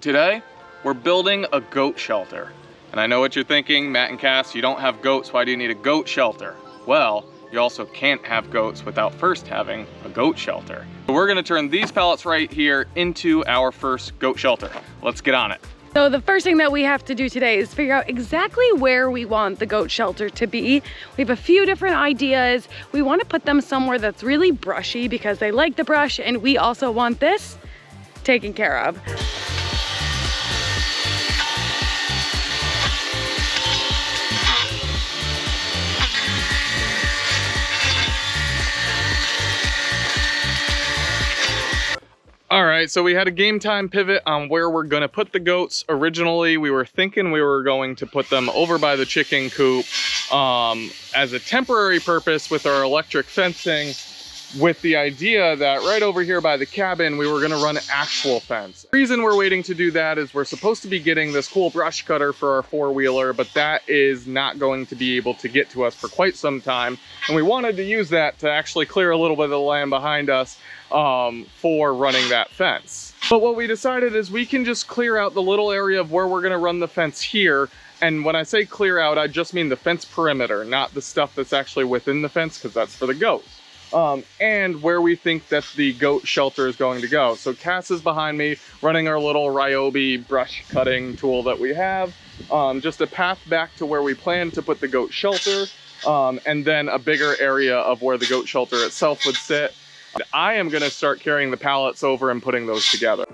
Today, we're building a goat shelter. And I know what you're thinking, Matt and Cass, you don't have goats, why do you need a goat shelter? Well, you also can't have goats without first having a goat shelter. So we're gonna turn these pallets right here into our first goat shelter. Let's get on it. So the first thing that we have to do today is figure out exactly where we want the goat shelter to be. We have a few different ideas. We want to put them somewhere that's really brushy because they like the brush, and we also want this taken care of. All right, so we had a game time pivot on where we're gonna put the goats. Originally, we were thinking we were going to put them over by the chicken coop as a temporary purpose with our electric fencing, with the idea that right over here by the cabin, we were gonna run actual fence. The reason we're waiting to do that is we're supposed to be getting this cool brush cutter for our four-wheeler, but that is not going to be able to get to us for quite some time. And we wanted to use that to actually clear a little bit of the land behind us for running that fence. But what we decided is we can just clear out the little area of where we're gonna run the fence here. And when I say clear out, I just mean the fence perimeter, not the stuff that's actually within the fence, because that's for the goats. And where we think that the goat shelter is going to go. So Cass is behind me running our little Ryobi brush cutting tool that we have. Just a path back to where we plan to put the goat shelter, and then a bigger area of where the goat shelter itself would sit. I am gonna start carrying the pallets over and putting those together.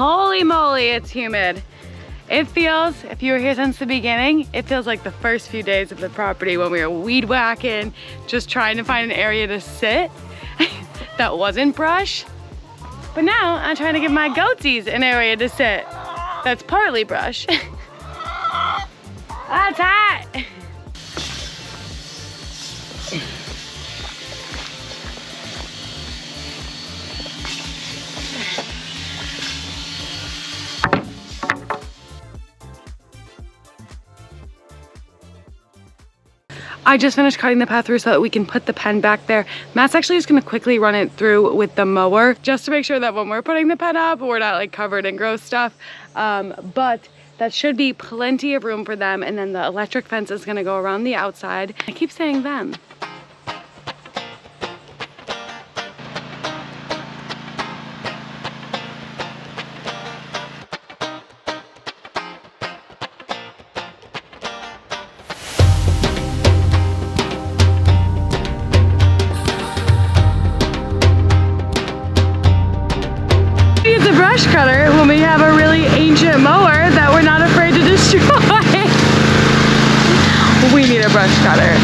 Holy moly, it's humid. It feels, if you were here since the beginning, it feels like the first few days of the property when we were weed whacking, just trying to find an area to sit that wasn't brush. But now I'm trying to give my goatsies an area to sit that's partly brush. That's hot. I just finished cutting the path through so that we can put the pen back there. Matt's actually just gonna quickly run it through with the mower just to make sure that when we're putting the pen up, we're not like covered in gross stuff. But that should be plenty of room for them. And then the electric fence is gonna go around the outside. I keep saying them. Brush cutter when we have a really ancient mower that we're not afraid to destroy. We need a brush cutter.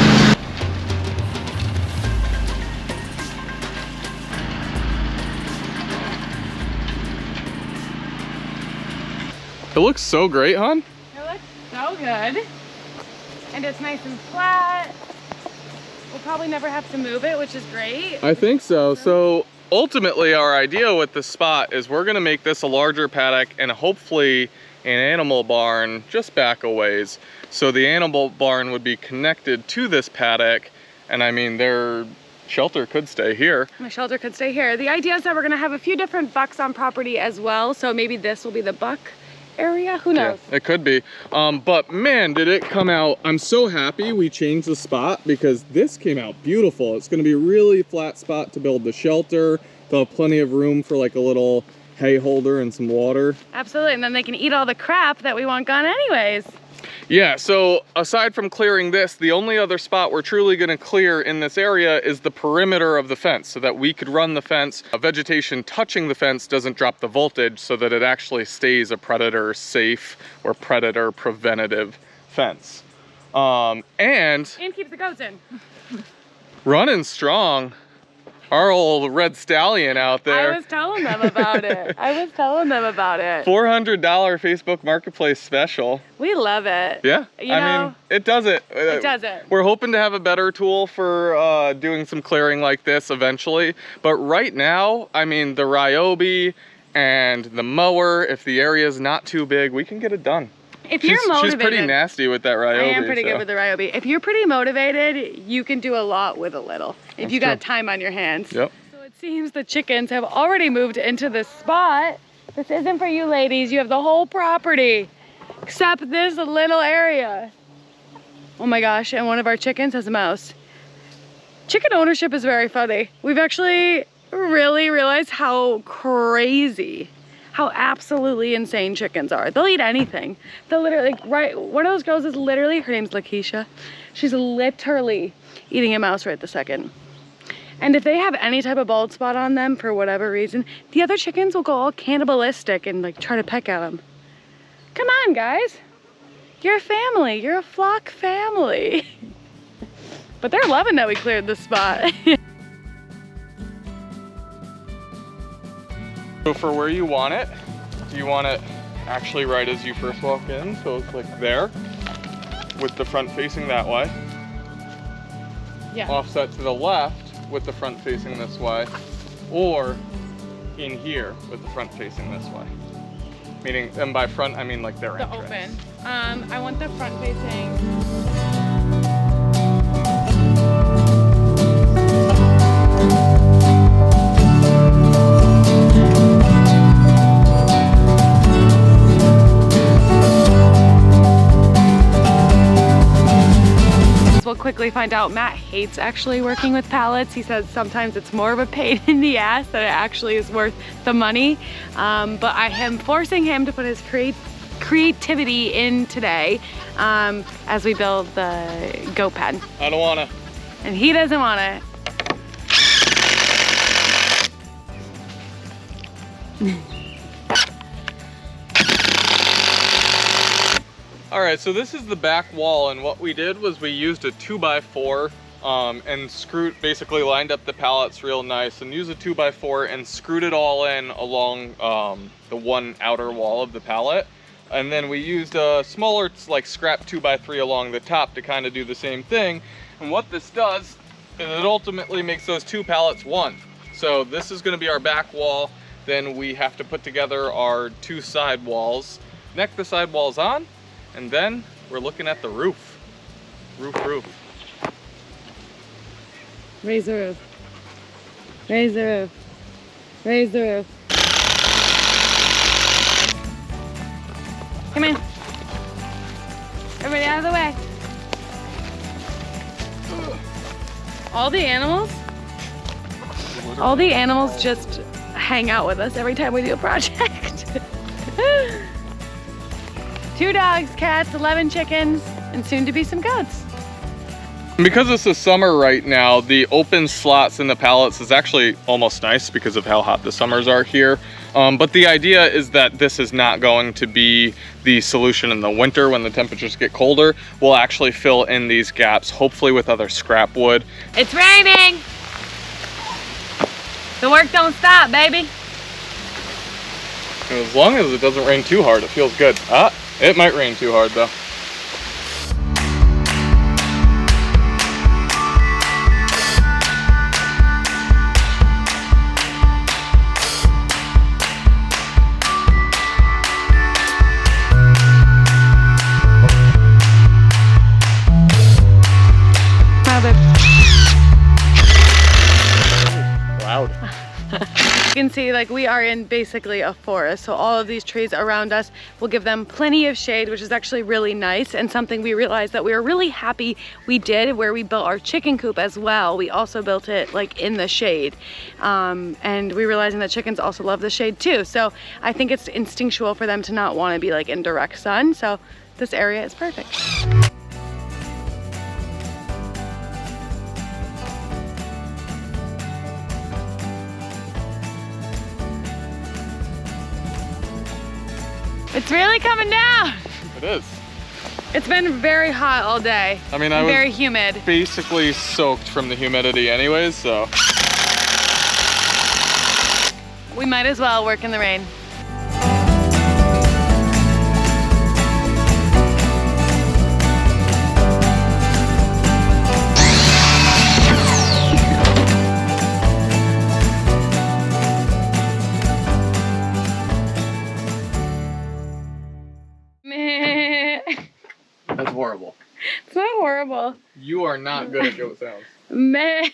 It looks so great, hon. It looks so good. And it's nice and flat. We'll probably never have to move it, which is great. I think so. So ultimately, our idea with this spot is we're gonna make this a larger paddock and hopefully an animal barn just back a ways. So the animal barn would be connected to this paddock, and I mean, their shelter could stay here. The shelter could stay here. The idea is that we're gonna have a few different bucks on property as well, so maybe this will be the buck area, who knows? Yeah, it could be. But man, did it come out. I'm so happy we changed the spot because this came out beautiful. It's gonna be a really flat spot to build the shelter. They'll have plenty of room for like a little hay holder and some water. Absolutely, and then they can eat all the crap that we want gone anyways. Yeah, so aside from clearing this, the only other spot we're truly gonna clear in this area is the perimeter of the fence so that we could run the fence. Vegetation touching the fence doesn't drop the voltage so that it actually stays a predator safe or predator preventative fence. And keep the goats in. Running strong. Our old red stallion out there. I was telling them about it. $400 Facebook Marketplace special. We love it. Yeah, I mean, it does it. It does it. We're hoping to have a better tool for doing some clearing like this eventually. But right now, I mean, the Ryobi and the mower, if the area is not too big, we can get it done. If you're motivated, she's pretty nasty with that Ryobi. I am pretty good with the Ryobi. If you're pretty motivated, you can do a lot with a little. If you got time on your hands. Yep. So it seems the chickens have already moved into this spot. This isn't for you ladies. You have the whole property, except this little area. Oh my gosh, and one of our chickens has a mouse. Chicken ownership is very funny. We've actually really realized how crazy, how absolutely insane chickens are. They'll eat anything. They'll literally, like, right, one of those girls is literally, her name's Lakeisha. She's literally eating a mouse right this second. And if they have any type of bald spot on them for whatever reason, the other chickens will go all cannibalistic and like try to peck at them. Come on, guys. You're a family. You're a flock family. But they're loving that we cleared this spot. So for where you want it actually right as you first walk in, so it's like there, with the front facing that way. Yeah. Offset to the left with the front facing this way, or in here with the front facing this way. Meaning, and by front, I mean like their entrance. The open. I want the front facing. We'll quickly find out Matt hates actually working with pallets. He says sometimes it's more of a pain in the ass than it actually is worth the money. But I am forcing him to put his creativity in today as we build the goat pen. I don't wanna. And he doesn't want it. All right, so this is the back wall, and what we did was we used a 2x4 and basically lined up the pallets real nice and used a 2x4 and screwed it all in along the one outer wall of the pallet. And then we used a smaller, like scrap 2x3 along the top to kind of do the same thing. And what this does is it ultimately makes those two pallets one. So this is gonna be our back wall. Then we have to put together our two side walls, neck the side walls on, and then we're looking at the roof. Roof. Raise the roof. Raise the roof. Raise the roof. Come in. Everybody out of the way. All the animals just hang out with us every time we do a project. 2 dogs, cats, 11 chickens, and soon to be some goats. Because it's the summer right now, the open slots in the pallets is actually almost nice because of how hot the summers are here. But the idea is that this is not going to be the solution in the winter when the temperatures get colder. We'll actually fill in these gaps, hopefully with other scrap wood. It's raining! The work don't stop, baby. And as long as it doesn't rain too hard, it feels good. It might rain too hard though. Loud. You can see like we are in basically a forest, so all of these trees around us will give them plenty of shade, which is actually really nice, and something we realized that we were really happy we did where we built our chicken coop as well. We also built it like in the shade, and we realizing that chickens also love the shade too, so I think it's instinctual for them to not want to be like in direct sun, so this area is perfect. It's really coming down. It is. It's been very hot all day. I mean, I was very humid. Basically soaked from the humidity anyways, so. We might as well work in the rain. Meh. That's horrible. It's not horrible. You are not good at goat sounds. Meh.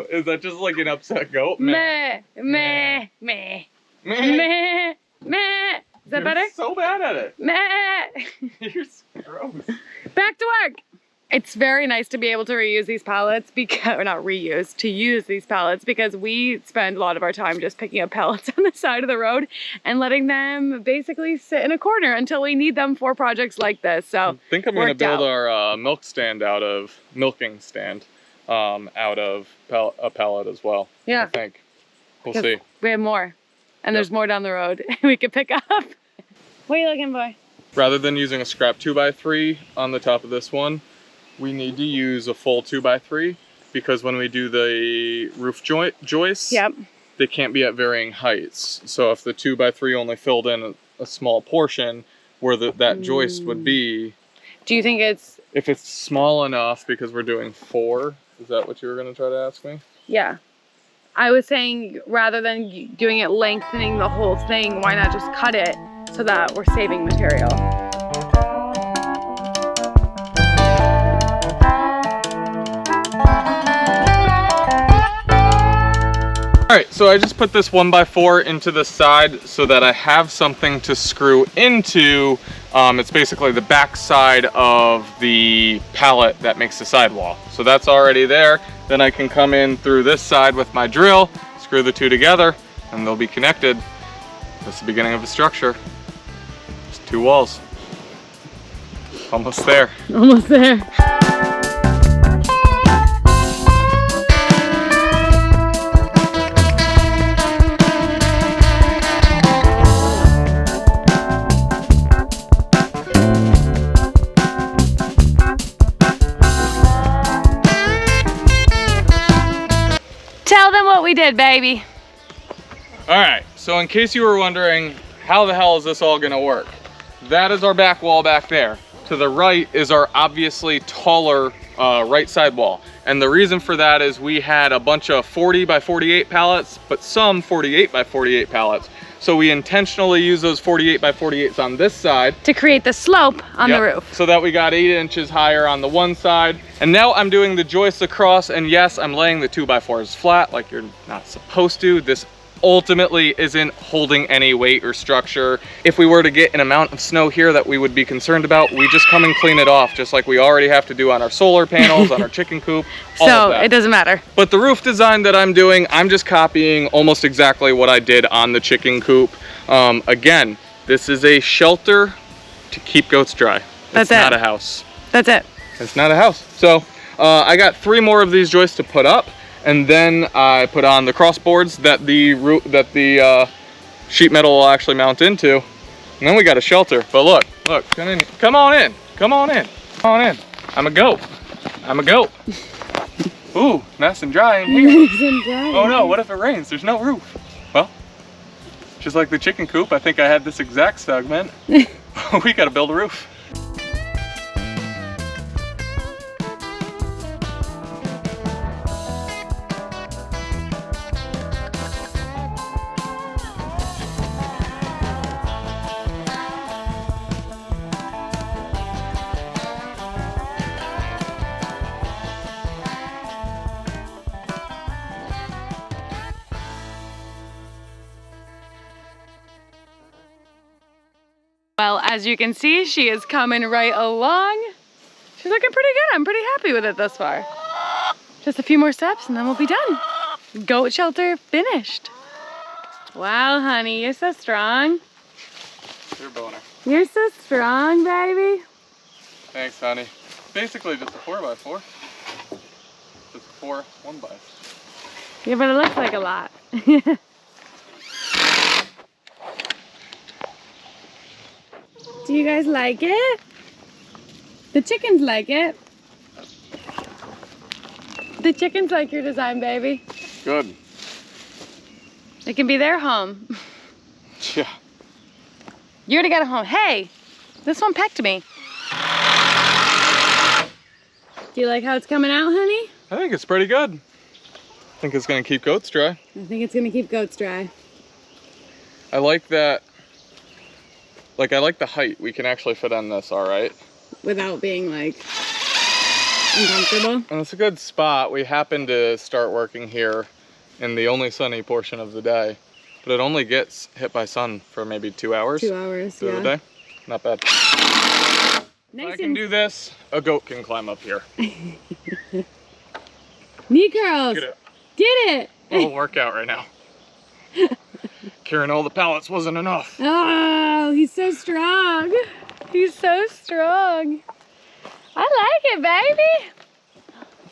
Is that just like an upset goat? Meh. Meh. Meh. Meh. Meh. Is that better? You're so bad at it. Meh. You're so gross. Back to work. It's very nice to be able to reuse these pallets because, or not reuse, to use these pallets because we spend a lot of our time just picking up pallets on the side of the road and letting them basically sit in a corner until we need them for projects like this. So I think I'm going to build our milking stand out of a pallet as well. Yeah. I think. We'll see. We have more. And there's more down the road we could pick up. What are you looking for? Rather than using a scrap 2x3 on the top of this one, we need to use a full 2x3 because when we do the roof joists, Yep. they can't be at varying heights. So if the 2x3 only filled in a small portion where that joist would be. Do you think it's... If it's small enough, because we're doing 4, is that what you were going to try to ask me? Yeah. I was saying rather than doing it lengthening the whole thing, why not just cut it so that we're saving material? Alright, so I just put this 1x4 into the side so that I have something to screw into. It's basically the back side of the pallet that makes the sidewall. So that's already there. Then I can come in through this side with my drill, screw the two together, and they'll be connected. That's the beginning of the structure. Just 2 walls. Almost there. Almost there. Tell them what we did, baby. All right, so in case you were wondering, how the hell is this all gonna work? That is our back wall back there. To the right is our obviously taller right side wall. And the reason for that is we had a bunch of 40x48 pallets, but some 48x48 pallets. So we intentionally use those 48x48s on this side. To create the slope on the roof. So that we got 8 inches higher on the one side. And now I'm doing the joists across, and yes, I'm laying the 2x4s flat like you're not supposed to. This ultimately isn't holding any weight or structure. If we were to get an amount of snow here that we would be concerned about, we just come and clean it off, just like we already have to do on our solar panels, on our chicken coop, all so of that. It doesn't matter. But the roof design that I'm doing, I'm just copying almost exactly what I did on the chicken coop. Again, this is a shelter to keep goats dry. It's not a house. That's it. It's not a house. So I got 3 more of these joists to put up. And then I put on the crossboards that the sheet metal will actually mount into. And then we got a shelter. But look, come on in, come on in, come on in. I'm a goat. Ooh, nice and dry in here. Nice and dry. Oh no, what if it rains? There's no roof. Well, just like the chicken coop, I think I had this exact segment. We gotta build a roof. Well, as you can see, she is coming right along. She's looking pretty good. I'm pretty happy with it thus far. Just a few more steps and then we'll be done. Goat shelter finished. Wow, honey, you're so strong. You're a boner. You're so strong, baby. Thanks, honey. Basically just a 4x4. Just 4 1x. Yeah, but it looks like a lot. Do you guys like it? The chickens like it. The chickens like your design, baby. Good. It can be their home. Yeah. You already got a home. Hey, this one pecked me. Do you like how it's coming out, honey? I think it's pretty good. I think it's gonna keep goats dry. I think it's gonna keep goats dry. I like that. Like, I like the height. We can actually fit on this, all right? Without being like uncomfortable. And it's a good spot. We happen to start working here in the only sunny portion of the day, but it only gets hit by sun for maybe 2 hours. 2 hours, through yeah. the day. Not bad. Nice. I can do this. A goat can climb up here. Knee curls. Get it. Get it. A little workout right now. Carrying all the pallets wasn't enough. Oh, he's so strong. He's so strong. I like it, baby.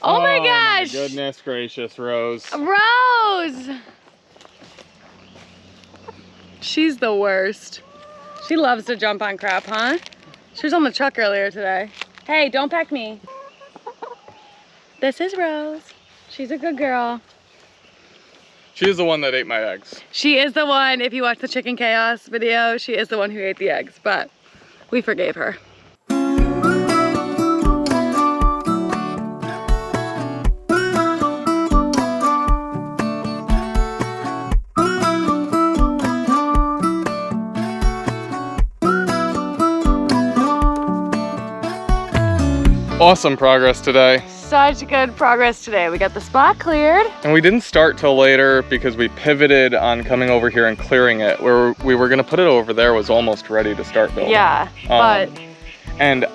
Oh my gosh. My goodness gracious, Rose. Rose. She's the worst. She loves to jump on crap, huh? She was on the truck earlier today. Hey, don't peck me. This is Rose. She's a good girl. She is the one that ate my eggs. She is the one, if you watch the Chicken Chaos video, she is the one who ate the eggs, but we forgave her. Awesome progress today. Such good progress today. We got the spot cleared. And we didn't start till later because we pivoted on coming over here and clearing it. Where we were gonna put it over there was almost ready to start building. Yeah, but... And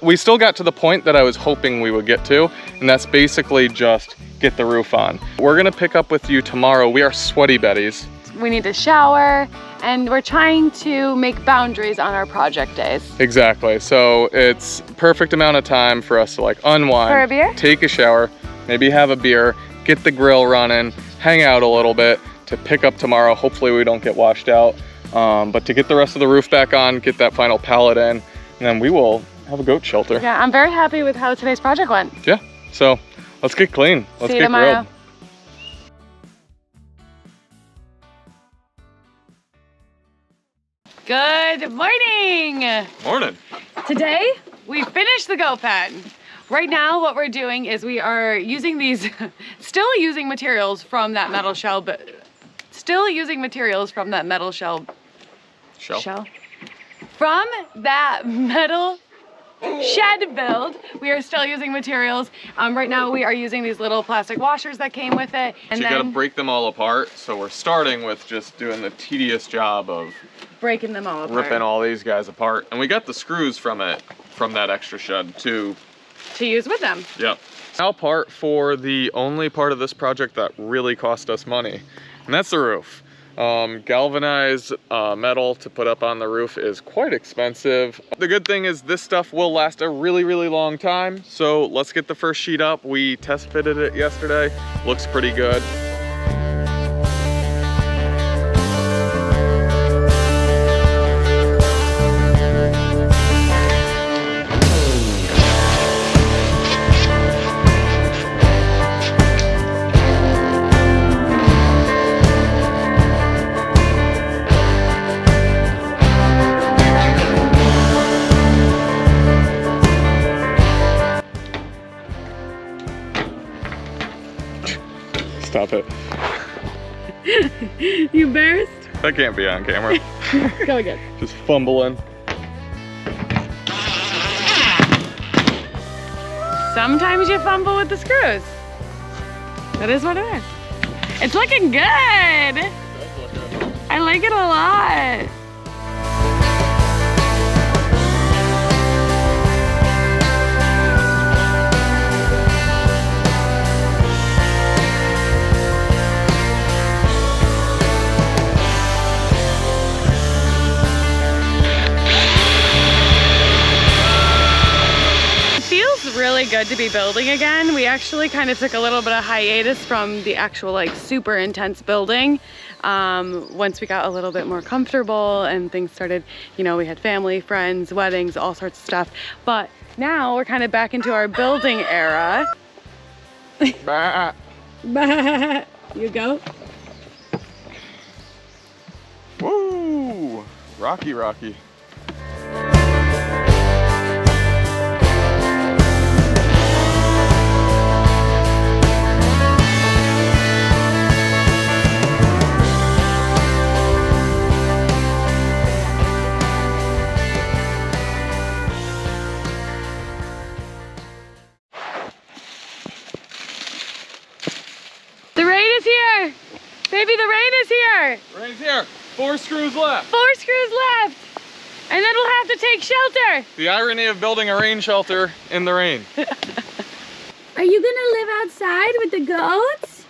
we still got to the point that I was hoping we would get to, and that's basically just get the roof on. We're gonna pick up with you tomorrow. We are sweaty Betties. We need to shower, and we're trying to make boundaries on our project days. Exactly, so it's perfect amount of time for us to like unwind, For a beer? take a shower, maybe have a beer, get the grill running, hang out a little bit to pick up tomorrow. Hopefully we don't get washed out, but to get the rest of the roof back on, get that final pallet in, and then we will have a goat shelter. Yeah, I'm very happy with how today's project went. Yeah, so let's get clean. Let's See you get tomorrow. grilled. Good morning. Morning. Today, we finished the goat pen. Right now, what we're doing is we are using these, still using materials from that metal shell, but still using materials from that metal shell. From that metal shed build, we are still using materials. Right now we are using these little plastic washers that came with it. And So you then gotta break them all apart. So we're starting with just doing the tedious job of breaking them all apart. ripping all these guys apart. And we got the screws from that extra shed too. To use with them. Yep. Now part for the only part of this project that really cost us money, and that's the roof. Galvanized metal to put up on the roof is quite expensive. The good thing is this stuff will last a really, really long time. So let's get the first sheet up. We test fitted it yesterday. Looks pretty good. Stop it. You embarrassed? That can't be on camera. Go again. Just fumbling. Sometimes you fumble with the screws. That is what it is. It's looking good. I like it a lot. Really good to be building again. We actually kind of took a little bit of hiatus from the actual like super intense building once we got a little bit more comfortable and things started, you know, we had family, friends, weddings, all sorts of stuff. But now we're kind of back into our building era. Bah. Bah. You go. Rocky, Rocky. The rain is here! Baby, the rain is here! Rain's here. 4 screws left. 4 screws left! And then we'll have to take shelter! The irony of building a rain shelter in the rain. Are you gonna live outside with the goats?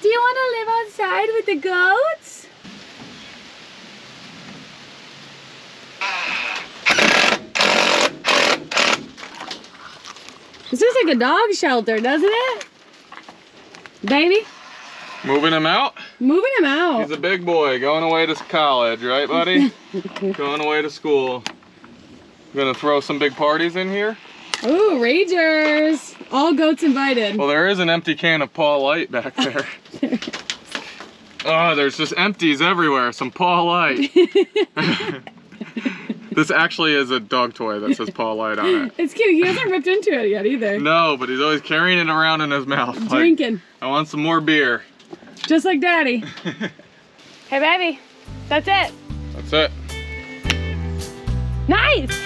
Do you wanna live outside with the goats? This looks like a dog shelter, doesn't it? Baby? Moving him out? Moving him out. He's a big boy, going away to college, right, buddy? Going away to school. Gonna throw some big parties in here? Ooh, ragers. All goats invited. Well, there is an empty can of PALLET back there. Oh, there's just empties everywhere. Some PALLET. This actually is a dog toy that says PALLET on it. It's cute. He hasn't ripped into it yet either. No, but he's always carrying it around in his mouth. Drinking. Like, I want some more beer. Just like Daddy. Hey, baby. That's it. That's it. Nice.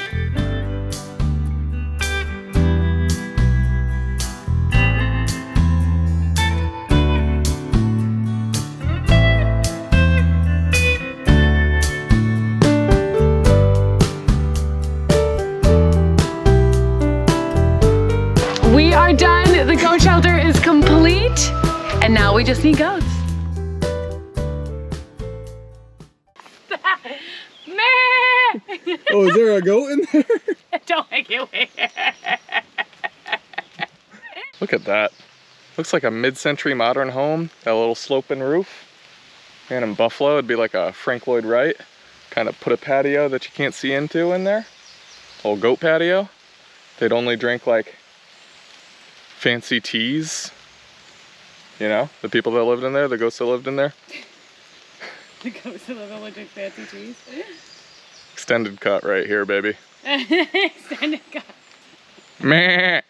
We are done. The goat shelter is complete. And now we just need goats. Meh! Oh, is there a goat in there? Don't make it weird. Look at that. Looks like a mid-century modern home. That little sloping roof. And in Buffalo, it'd be like a Frank Lloyd Wright. Kind of put a patio that you can't see into in there. Little goat patio. They'd only drink like fancy teas. You know, the people that lived in there, the goats that lived in there. The goats that live only drink fancy teas. Extended cut right here, baby. Extended cut. Meh.